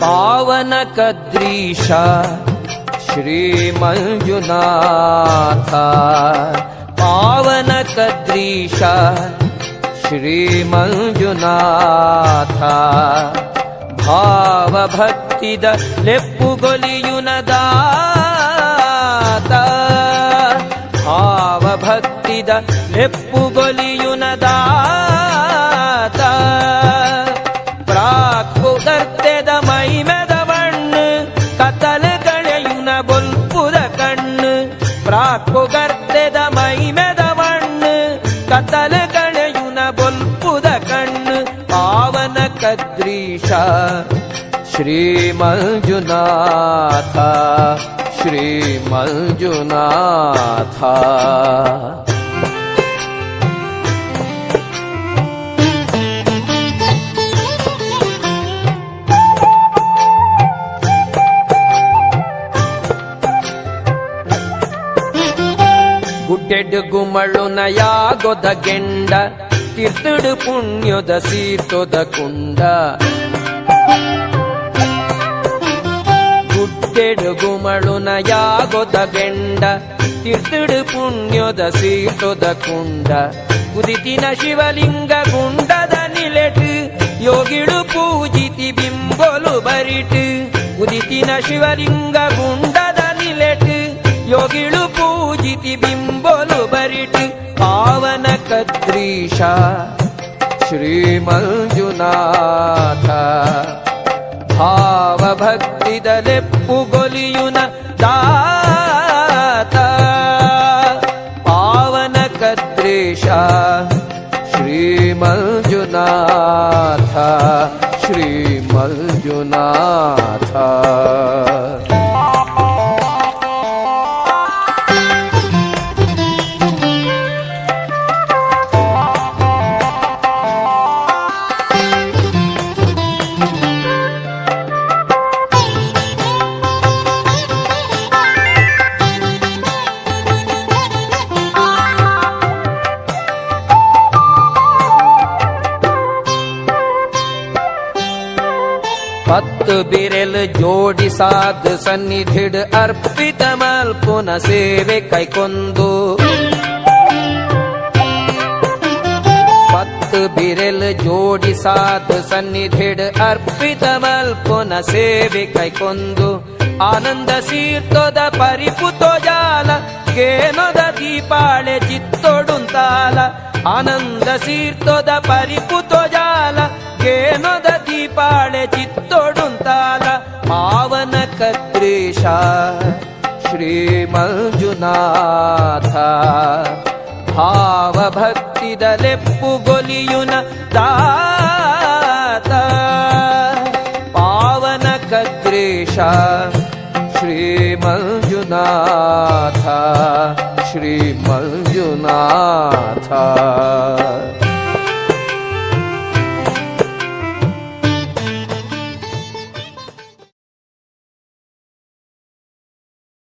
पावन कद्रीश श्री मंजुनाथ पावन कद्रीश श्री मंजुनाथ भाव भक्तिद ಲೆಪ್ಪುಗೊಲಿಯುನದಾತ ಭಾವ ಭಕ್ತಿದ ಲೆಪ್ಪುಗೊಲಿಯುನದಾತ ಪ್ರಾಕುದರ್ತೆದ ಮೈಮೆದ ಬಣ್ಣು ಕತ್ತಲು ಕಳೆಯುನ ಬೊಲ್ಪುದ ಕಣ್ಣು ಪ್ರಾಕುಗರ್ತೆದ ಮೈಮೆದ ಬಣ್ಣು ಕತ್ತಲು ಕಳೆಯುನ ಬೊಲ್ಪುದ ಕಣ್ಣು ಪಾವನ ಕದ್ರೀಶ ಶ್ರೀ ಮಂಜುನಾಥ ಶ್ರೀ ಮಂಜುನಾಥ ಗುಡ್ಡೆಡ್ ಗುಮಳುನ ಯಾಗೊದ ಗೆಂಡ ತೀರ್ಥಡು ಪುಣ್ಯದ ಸೀರ್ತೊದ ಕುಂಡ ಗುಡ್ಡೆಡು ಗುಮಳುನ ಯಾಗೊದ ಗೆಂಡ ತೀರ್ಥಡು ಪುಣ್ಯದ ಸೀರ್ತೊದ ಕುಂಡ ಕುದಿತಿನ ಶಿವಲಿಂಗ ಗುಂಡದ ನಿಲೆಟ್ ಯೋಗಿಳು ಪೂಜಿತಿ ಬಿಂಬೊಲು ಬರಿಟ್ ಕುದಿತಿನ ಶಿವಲಿಂಗ ಗುಂಡದ ನಿಲೆಟ್ ಯೋಗಿಳು ಪೂಜಿತಿ ಬಿಂಬೊಲು ಬರಿಟ್ ಪಾವನ ಕದ್ರೀಶ ಶ್ರೀ ಮಂಜುನಾಥ ಭಾವ ಭಕ್ತಿದ ಲೆಪ್ಪುಗೊಲಿಯುನ ದಾತ ಪಾವನ ಕದ್ರೀಶ ಶ್ರೀ ಮಂಜುನಾಥ ಶ್ರೀ ಮಂಜುನಾಥ ಪತ್ತು ಬಿರೆಲ್ ಜೋಡಿಸಾದ ಸನ್ನಿಧಿಡ್ ಅರ್ಪಿತ ಮಲ್ಪುನ ಸೇವೆ ಕೈಕೊಂದು ಪತ್ತು ಬಿರೆಲ್ ಜೋಡಿಸಾದ ಸನ್ನಿಧಿಡ್ ಅರ್ಪಿತ ಮಲ್ಪುನ ಸೇವೆ ಕೈಕೊಂದು ಆನಂದ ಸೀರ್ತೊದ ಪರಿಪುತೋ ಜಾಲ ಕೇನೊದ ದೀಪಾಳೆ ಚಿತ್ತೊಡುಂತಾಲ ಆನಂದ ಸೀರ್ತೊದ ಪರಿಪುತೋ ಜಾಲ ಕೇನೊದ ದೀಪಾಳೆ ಚಿತ್ತೊಡುಂತಾಲ ಪಾವನ ಕದ್ರೀಶ ಶ್ರೀ ಮಂಜುನಾಥ ಭಾವ ಭಕ್ತಿದ ಲೆಪ್ಪುಗೊಲಿಯುನ ದಾತ ಪಾವನ ಕದ್ರೀಶ ಶ್ರೀ ಮಂಜುನಾಥ ಶ್ರೀ ಮಂಜುನಾಥ